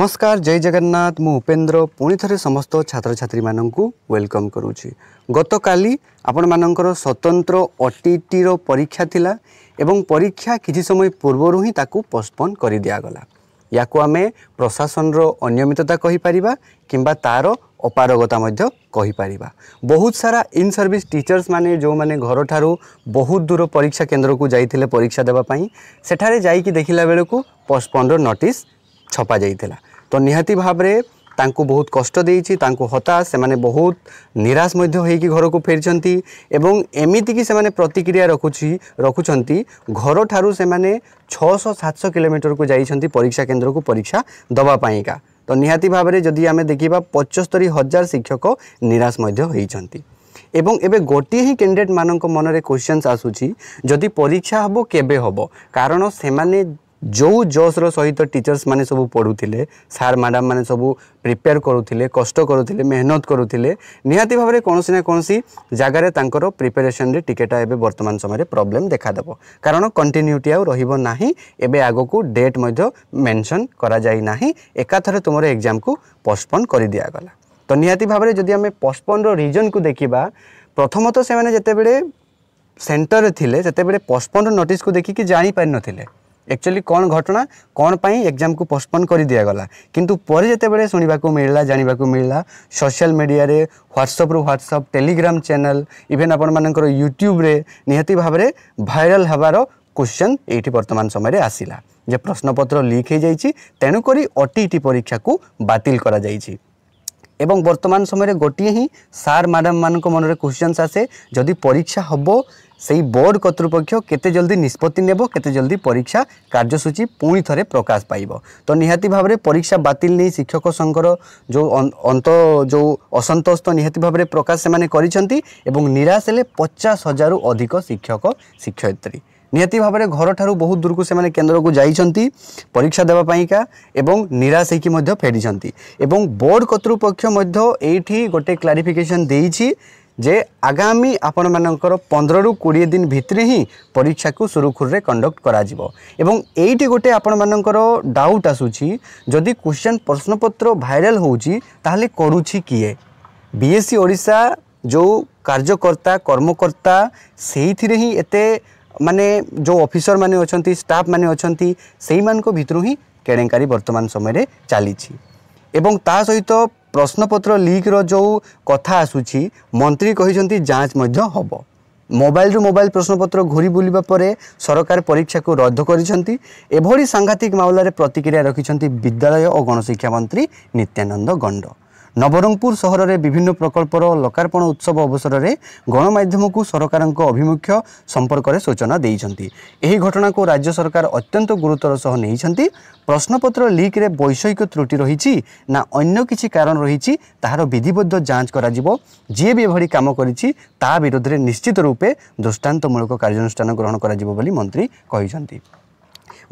नमस्कार जय जगन्नाथ मु उपेन्द्र पुणी थे समस्त छात्र छात्री मानक वेलकम करुँची। गत काली आपण मानकर स्वतंत्र ओटीटी रो परीक्षा थिला एवं परीक्षा किछि समय पूर्व ही ताकू पोस्टपोन कर दिगला। या आमे प्रशासन रो अनियमितता कहि परिबा किंबा तार अपारगता मध्य कहि परिबा। बहुत सारा इन सर्विस टीचर्स माने जो माने घर ठारू बहुत दूर परीक्षा केंद्र को जाइथिले परीक्षा देबा पई सेठारे जाइकी देखिला बेलकू पोस्टपोन रो नोटिस छपा जाइथिला। तो निहाती भाबरे तांको बहुत कष्ट देइछि, तांको हताश से माने बहुत निराश मध्य होइकी घर को फेरछंती एवं एमिति कि से माने प्रतिक्रिया रखुछंती घर ठारू से माने 600-700 किलोमीटर को जाइछंती परीक्षा केंद्र को परीक्षा दबा पाइका। तो निहाती भाबरे जदि आमे देखिबा 75,000 शिक्षक निराश मध्य होइछंती। एवं एबे गोटे ही कैंडिडेट मानक मनरे क्वेश्चंस आसुची जदि परीक्षा हबो केबे हबो, कारण से माने जो जोशर सहित टीचर्स माने सब पढ़ुथिले, सार मैडम माने सब प्रिपेयर करुथिले, कष्ट करुथिले, मेहनत करुथिले, निहाती भाबरे कोनोसी ना कोनोसी जगार तांकर प्रिपरेशन रे टिकेटा एबे वर्तमान समय रे प्रॉब्लम देखा देबो, कारण कंटिन्यूटी आ रहिबो नाही। एबे आगो को डेट मध्य मेंशन करा जाई नाही, एकाथरे तुमरो एग्जाम को पोस्टपोन कर दिया गला। तो निहाती भाबरे जदि हमें पोस्टपोन रो रीजन को देखिबा, प्रथमतः से माने जते बेले सेंटर रे थिले सेते बेले पोस्टपोन रो नोटिस को देखि कि जानि पारि नथिले एक्चुअली कौन घटना कौन पाई एग्जाम को पोस्टपोन कर दिया गला। किंतु पर जेते बेले सुनिबा को मिलला जानिबा को मिलला सोशल मीडिया रे व्हाट्सएप टेलीग्राम चैनल इवेन आपण मानकर यूट्यूब रे निहाती भाबरे वायरल हबारो क्वेश्चन एठी वर्तमान समय रे आसिला जे प्रश्नपत्र लीक हे जाईची, तेनु करी ओटीटी परीक्षा को बातिल करा जाईची। एवं वर्तमान समय गोटे ही सार मैडम मान मन में क्वेश्चन आसे जदि परीक्षा हबो से बोर्ड कर्तृपक्ष केते जल्दी निष्पत्ति नेबो, केते जल्दी परीक्षा कार्यसूची पुणी थरे प्रकाश पाइबो। तो निहाती भाबरे परीक्षा बातिल नहीं शिक्षक संघर जो अंत जो असंतोष तो निहाती भाबरे प्रकाश से माने करिसंती एवं निराश हेले 50,000 अधिक शिक्षक शिक्षयित्री निहाती भाबरे घर ठारू बहुत दूर को से माने केंद्र को जाइछंती परीक्षा देबा पाइका एवं निराश हेकी मध्य फेरिछंती। एवं बोर्ड कर्तृपक्ष मध्य एठी गोटे क्लारिफिकेशन देइछि जे आगामी आपण मानकर 15 रु 20 दिन भितरे ही परीक्षा को सुरुखुर रे कंडक्ट करा जिवो। एवं एठी गोटे आपण मानकर डाउट आसुछि जदि क्वेश्चन प्रश्नपत्र वायरल होउछि ताहले करूछि किए? बीएससी ओडिशा जो कार्यकर्ता कर्मकर्ता सेहिथिरे ही एते माने जो ऑफिसर माने अछंती स्टाफ माने अछंती सेही मान को भितरु ही केड़ेंकारी वर्तमान समय रे चालीछि। एवं ता सहित प्रश्नपत्र लीक रो जो कथा आसुछि मंत्री कहिसंती जांच मध्य हबो। मोबाइल रु मोबाइल प्रश्नपत्र घुरी बुलिबा परे सरकार परीक्षा को रद्द करिसंती। एभली सांघातिक मामला रे प्रतिक्रिया रखिसंती विद्यालय और गणशिक्षा मंत्री नित्यानंद गंड। नवरंगपुर सहर में विभिन्न प्रकल्पर लोकार्पण उत्सव अवसर में गणमाध्यम को सरकार अभिमुख्य संपर्क में सूचना देइछंती। एही घटना को राज्य सरकार अत्यंत गुरुतर सह नहीं। प्रश्नपत्र लीक रे वैषयिक त्रुटि रही ना अन्य किछि कारण रही ताहार विधिबद्ध जांच करा जिवो। जे भी एभली काम करिछि ता विरोध में निश्चित रूपे दृष्टांतमूलक कार्यानुष्ठान ग्रहण करा जिवो बोली मंत्री कहिसंती।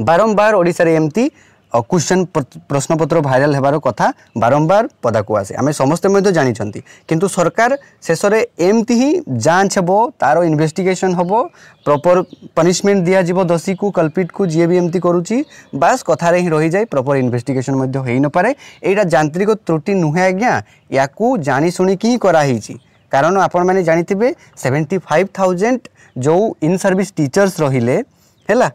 बारंबार ओडिशा रे एमती क्वेश्चन प्रश्नपत्र वायरल हेबार कथा बारंबार पदाकू आसे आमे समस्त मध्य जानिछंती, किंतु सरकार शेष रे एमती ही जांच हेबो, तारो इन्वेस्टिगेशन हेबो, प्रॉपर पनिशमेंट दिया जिवो दोषी को कल्पिट को जे भी एमती करूची बास कथारे ही रही जाय, प्रॉपर इन्वेस्टिगेशन मध्य हेइ न पारे। एटा यांत्रिक त्रुटि नुहे आज्ञा, याकू जानी सुनी की करा हिची। कारण आपण माने जानिथिबे 75,000 जो इन सर्विस टीचर्स रहिले हैला,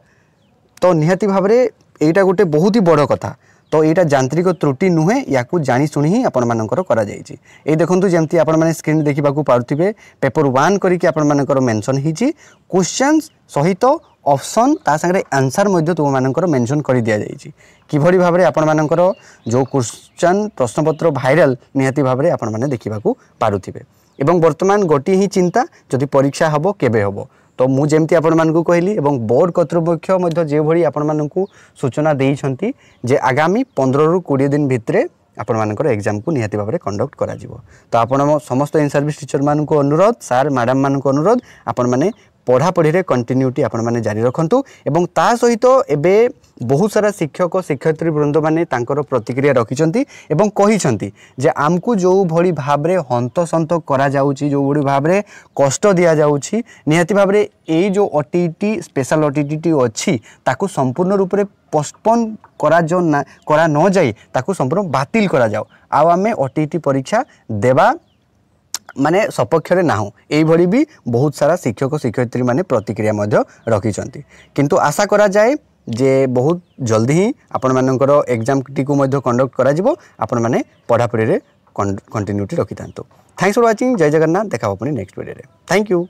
तो निहाती भाबरे एटा गोटे बहुत ही बड़ कथा। तो यहाँ यांत्रिक त्रुटि नुहे, या जानी शुणी ही आपण मानकर करा जायछि। ए देखंतु जेमती आपण माने स्क्रीन देखिबा को पारुथिबे पेपर 1 करिकि आपण मानकर मेंशन हिची क्वेश्चंस सहित ऑप्शन ता संगे आंसर मध्य तुम मानकर मेंशन कर दिया जायछि। किभली भाबरे आपण मानकर जो क्वेश्चन प्रश्नपत्र वायरल निहाती भाबरे आपण माने देखिबा को पारुथिबे। एवं वर्तमान गोटी ही चिंता जदि परीक्षा हबो केबे हबो। तो मु जेमती आपण मानकु कहली एवं बोर्ड कर्तृपक्ष मध्य जे भली आपण मानकु सूचना देइछंती जे आगामी 15 रु 20 दिन भितरे आपण मानकर एग्जाम को निहाती भाबरे कंडक्ट करा जिवो। तो आपण समस्त इन सर्विस टीचर मानकु अनुरोध, सार मैडम मानकु अनुरोध, आपण माने पढ़ापढ़ी रे कंटिन्यूटी आपण माने जारी रखंतु एवं ता सहित एबे बहुत सारा शिक्षक शिक्षयित्री वृंद माने तांकर प्रतिक्रिया रखिछंती एवं कहिछंती जे आमकु जो भली भाबरे हंतसंत करा जाउची जो भली भाबरे कष्ट दिया जाउची निहाती भाबरे एई जो ओटीटी स्पेशल ओटीटी अछि ताकु संपूर्ण रूप रे पोस्टपोन करा जो ना करा न जाई ताकु संपूर्ण बातिल करा जाओ आ आमे ओटीटी परीक्षा देबा माने सपक्ष रे नाहु एई भली भी बहुत सारा शिक्षक शिक्षयित्री माने प्रतिक्रिया मध्य रखिछंती किंतु आशा करा जाए जे बहुत जल्दी ही आपण मानकर एग्जाम टी को मध्य कंडक्ट करा जिवो आपण माने पढ़ापढ़ी रे कंटिन्यूटी रखिथांतो। Thanks for watching. जय जगन्नाथ। देखा अपनी नेक्स्ट वीडियो रे। Thank you.